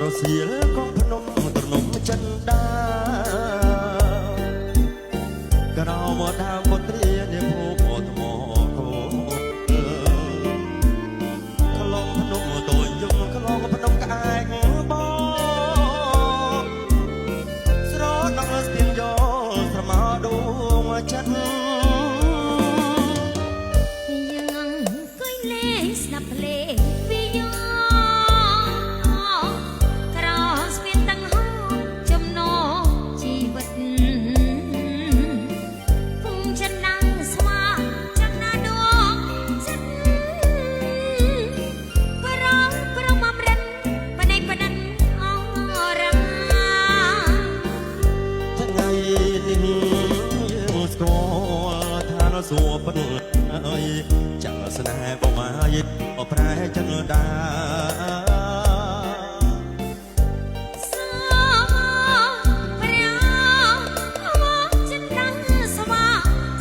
រសៀលកងភ្នំត្រនំចិនដាក្រោមដើមបុត្រានាភូមិថ្មគោក្លងភ្នំតូចយំក្លងភ្នំក្អែកបងស្រដងស្ទៀនយោស្រមោដួងចិត្តយើងគួយលេងស្ដាប់ភ្លេងពីយោសួរប៉ុណ្ណឹងអើយចាំស្នេហ៍បងអាយប្រែចឹងដា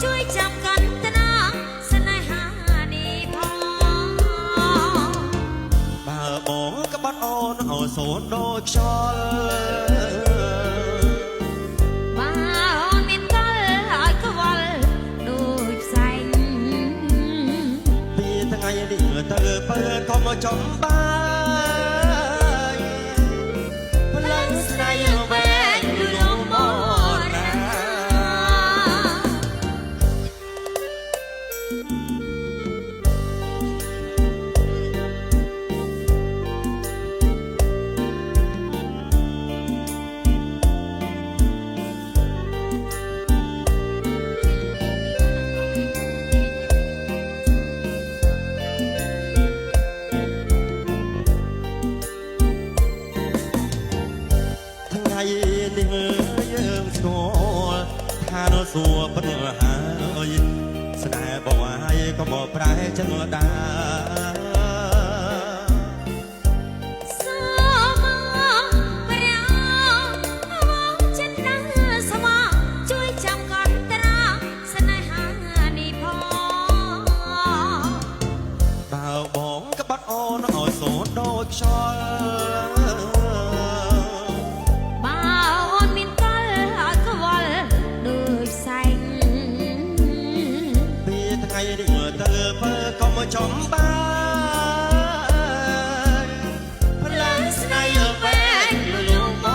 ជួយចាំកាន់តនាស្នេហានេះផងបើបងក្បត់អូនអូសូនដូចខ្យល់ទៅបើក៏មកចំបាយផ្លូវស្នេហ៍វែងលងមកណានេះយើងស្គាល់ថានៅសួរប៉ុណ្ណឹងហើយស្នេហ៍បងអាយក៏មកប្រែចឹងដាជួយចាំកាន់តនាស្នេហានេះផងបើបងក្បត់អូនឲ្យសូនដូចខ្យល់ទៅបើក៏មកចំបាយផ្លូវស្នេហ៍វែងលងម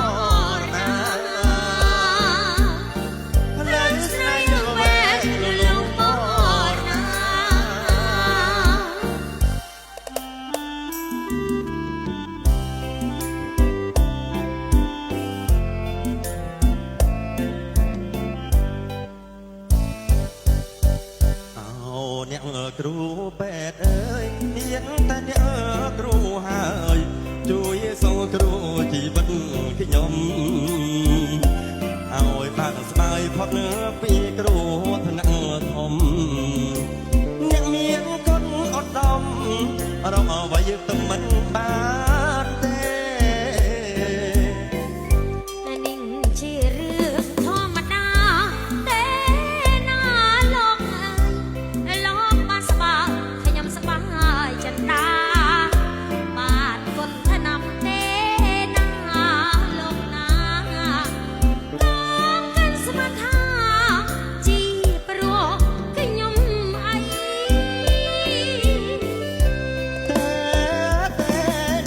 កណាផ្លូវស្នេហ៍វែងលងមកណាអ្នកគ្រូពេទ្យអើយមានតែអ្នកគ្រូហើយជួយសូគ្រូជីវិតខ្ញុំឲ្យបានស្បាយផុតពីគ្រោះថ្នាក់ធំអ្នកមានគុណឧត្តមរកអ្វីទៅមិនបានទេនេះជារឿងធម្មតាទេណាលោកអើយលោកបានស្បើខ្ញុំស្បាយចិត្តតាបាទគុណថ្នាំទេណាលោកណាលោកកាន់ស្មាថាជីព្រោះខ្ញុំអី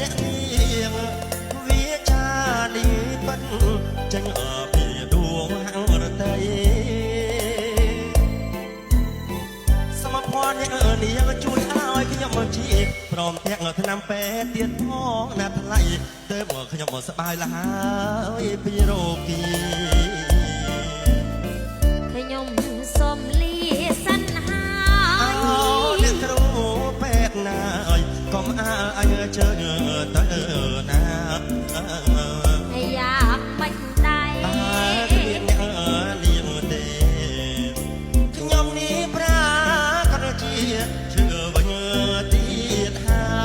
អ្នកនាងវាចានេះបិទចឹងពីដួងហង្រតីសមភ័ណ្ឌអ្នកនាងជួយឲ្យខ្ញុំមកជីព្រមទាំងថ្នាំពេទ្យទៀតផងណាថ្លៃទៅមកខ្ញុំមកសប្បាយឡើយពីរោគីខ្ញុំសូមលាសិនហើយអ្នកគ្រូពេទ្យណាអើយកុំអើយជើងទៅណាយ៉ាងមិនដែរមានអ្នកនាងទេខ្ញុំនេះប្រាក៏ជាជឿវិញទៀតហើ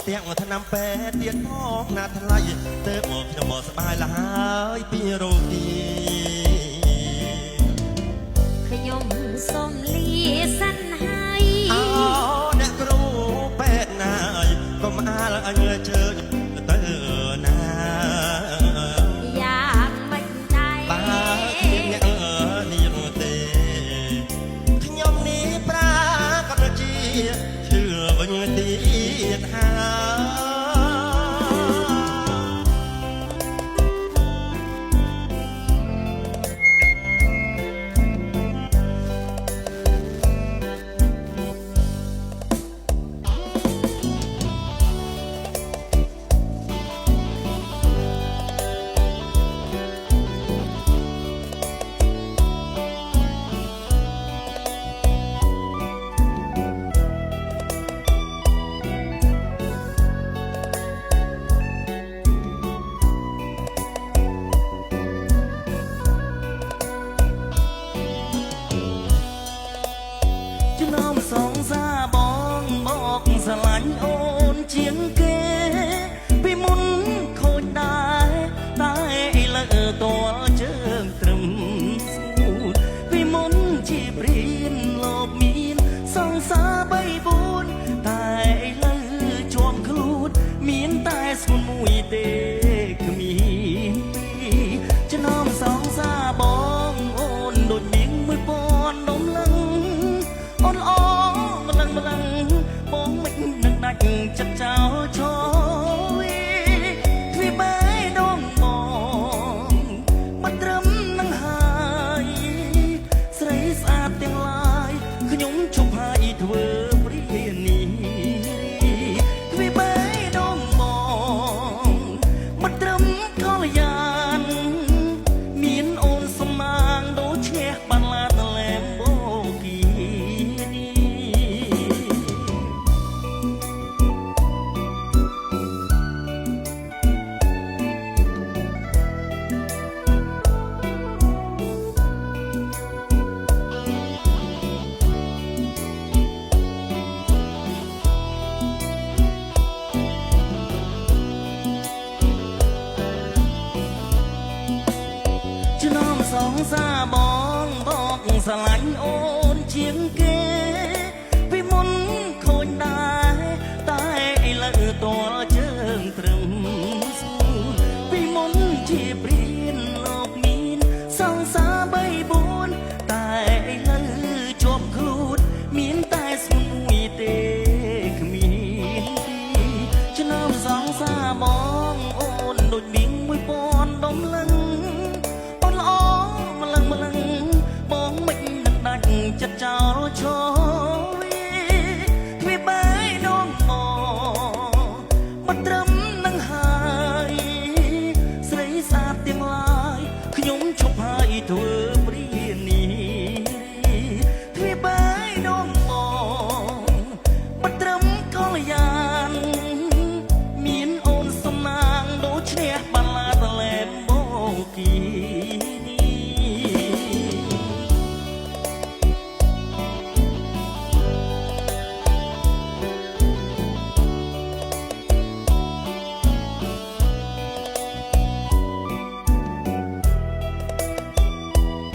ទាំងថ្នាំពេទ្យទៀតផងណាថ្លៃទើបមកខ្ញុំមកស្បាយឡើយពីរោគី ខ្ញុំសូមលាសិនហើយ អោអ្នកគ្រូពេទ្យណាយកុំអាលអញជើញទៅណា យ៉ាងមិនដែរ បើអ្នកនាងទេខ្ញុំនេះប្រាកដជាជឿវិញទៀតហើយ ចំណោមសងសាបងមកស្រឡាញ់អូនជាងគេពីមុនខូចដែរតែឥឡូវតលជើងត្រឹមស្ងួតពីមុនជាព្រៀនលោកមានសងសា3 4តែឥឡូវជាប់ខ្លួនមានតែស្មុនមួយទេគ្មានពីរចំណោមសងសាបងអូនដូចនាង1000នំលឹង អូនល្អម្លឹងបងមិននឹងដាច់ចិត្តចោលឈរទ្វីបែដងបងមិនត្រឹមនឹងហើយស្រីស្អាតទាំងឡាយខ្ញុំជប់ហើយធ្វើព្រានីទ្វីបែដងបងមិនត្រឹមកល្យានមានអូនសំណាងដូចឈ្នះបានឡាតលែមបូគី ចំណោមសងសាបងบอกស្រឡាញ់អូនជាងគេពីមុនខូចដែរតែឥឡូវតលជើងត្រឹមស្ងួនពីមុនជាព្រៀនលោកមានសងសា3 4តែឥឡូវជាប់ខ្លួនមានតែស្មុនមួយទេគ្មានពីរចំណោមសងសាបងអូនដូចនាង1000ដុំលឹង អូនល្អម្លឹងបងមិននឹងដាច់ចិត្តចោលឈរទ្វីបែដងមកមិនត្រឹមនឹងហើយស្រីស្អាតទាំងឡាយខ្ញុំឈប់ហើយធ្វើព្រានីទ្វីបែដងមិនត្រឹមកល្យានមានអូនសំណាងដូចឈ្នះបានឡាតលែមបូគី អ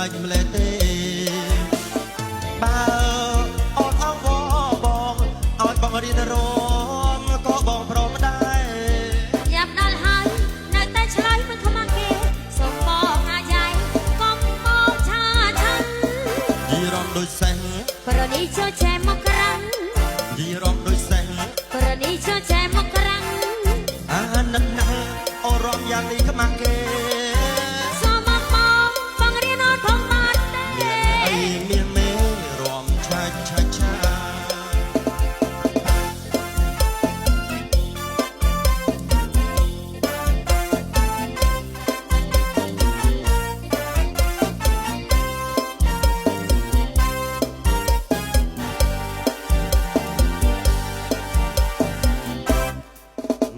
យម្លេះទេបើអូនអងវបងឲ្យបងរៀនរំក៏បងព្រមដែរ យ៉ាប់ដល់ហើយនៅតែឆ្លើយមិនខ្មាស់គេសូមបងអាយ៉ៃកុំមកឆាឆាន់ យីរំដូចសេះ ប្រនេះជជែមកក្រាំង យីរំដូចសេះ ប្រនេះជជែមកក្រាំង អាណិតណាស់អូរំយ៉ាងនេះខ្មាស់គេ សូមមកបងរៀនអត់ផងបានទេ អីមានមេរំឆាឆាឆា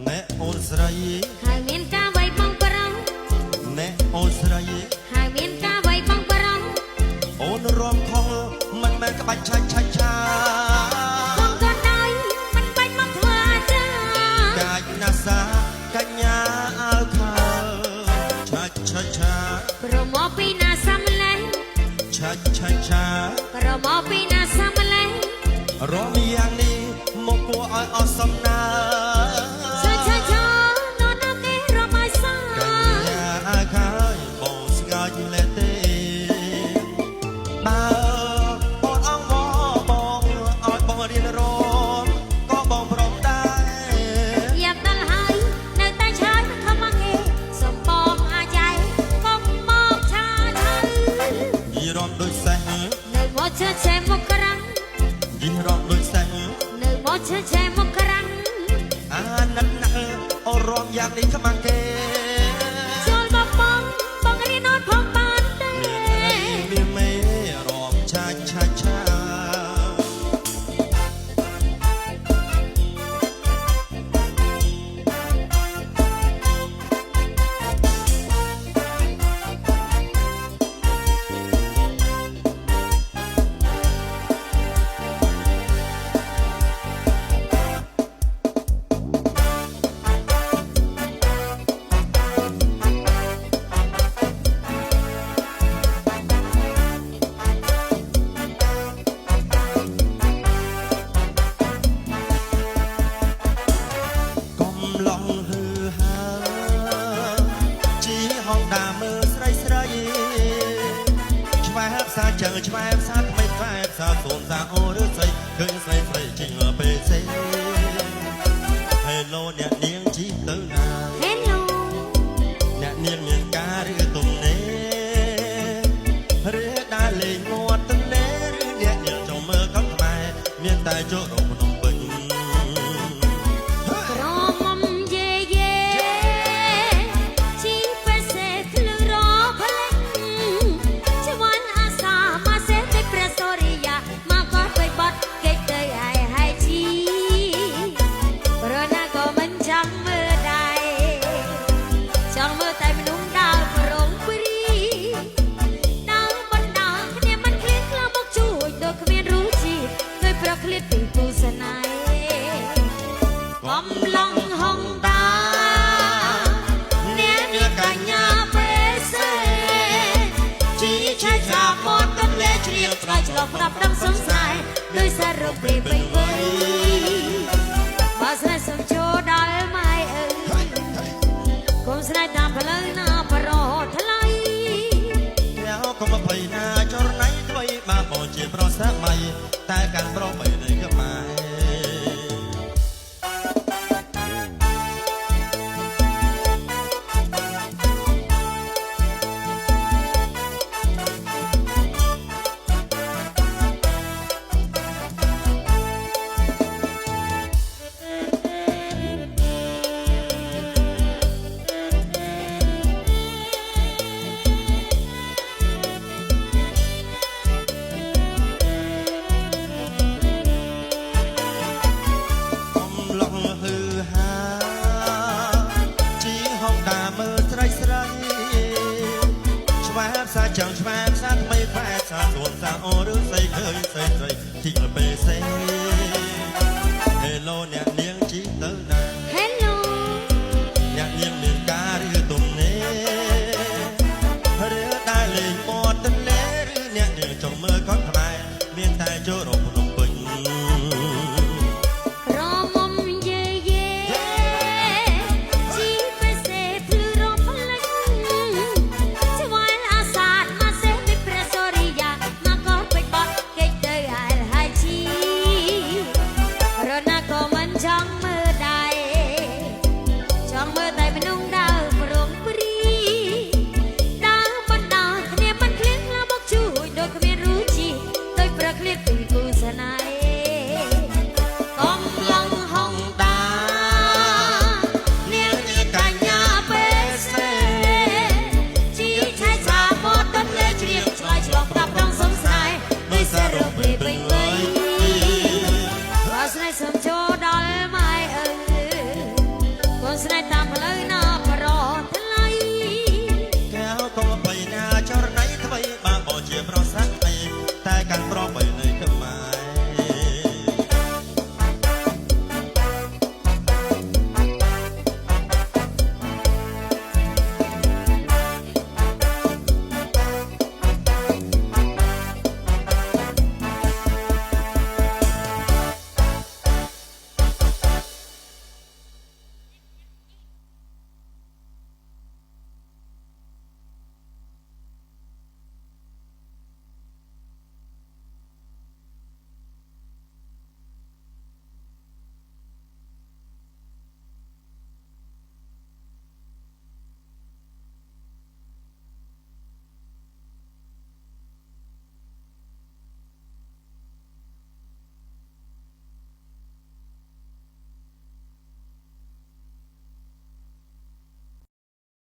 ណែអូនស្រី ហើយមានការវៃបងប្រង ណែអូនស្រី ហើយមានការវៃបងប្រង អូនរំខំមិនមែនក្បាច់ឆាឆាឆា កុំកណ្ដៃមិនបាច់មកធ្វើអាចារ្យ កាច់ណាសាកញ្ញាអើខើឆាឆាឆា ប្រមកពីណាសាំឡេង ឆាឆាឆា ប្រមកពីណាសាំឡេង រំយ៉ាងនេះមកគួរឲ្យអស់សំណា ឆាឆាឆានរណាគេរំឲ្យសា កញ្ញាអើខើបងស្គាល់លេះទេបើអូនអងបងឲ្យបងរៀនរំក៏បងព្រមដែរ យ៉ាប់ដល់ហើយនៅតែឆ្លើយមិនខ្មាស់គេសូមបងអាយ៉ៃកុំមកឆាឆាន់ យីរំដូចសេះ នៅមកជជែមកក្រាំង យីរំដូចសេះ នៅមកជជែមកក្រាំង អាណិតណាស់អូរំយ៉ាងនេះខ្មាស់គេ ចូលមកបងរៀនអត់ផងបានទេ មានមេរំឆាឆាឆា កំឡុងហឺហើជីហងដាមើស្រីស្រីឆ្វែផ្សាចឹងឆ្វែផ្សាថ្មីឆ្វែផ្សាសូនសាអូឬស្រីឃើញស្រីស្រីជីងពេលសេ Hello អ្នកនាងជីទៅណា Hello អ្នកនាងមានការឬទំនេរឬដើរលេងមាត់ទន្លេឬអ្នកនាងចង់មើលកង់ខ្មែរមានតែជក់រំភ្នំពេញ ក្រមុំយេយេជីពេសេធ្លឺរផ្លេចជวันអាសាមកសេទៅព្រះសូរិយាមកក៏ទៅបាត់គេទៅហើយជីប្រណាក៏មិនចង់មើលដែរចង់មើលតែមនុស្សដើរប្រងព្រីដើរបណ្ដាគ្នាមិនឃ្លៀងខ្លះមកជួយដូចគ្មានរសជាតិដោយប្រឃ្លាតពីគូសនាយ កំឡុងហងតាអ្នកនាងកញ្ញាពេលសេជីឆាឆាមកទន្លេជ្រាបឆ្លើយឆ្លងប្រាប់ដឹងសង្ស័យដោយសាររំព្រាពេញវ័យបើស្នេហ៍សំចូលដល់ម៉ែអើយគុំស្នេហ៍តាមផ្លូវណាប្រថ្លៃ ಯಾವកុំភ័យណាចរណៃថ្មីមកបងជាប្រុសសម័យតែកាន់ប្រុសបីនៃខ្មែរ chẳng phép sát mây phép xa tuôn xa ô rước xây khơi xây xây thì là bề xây hello nè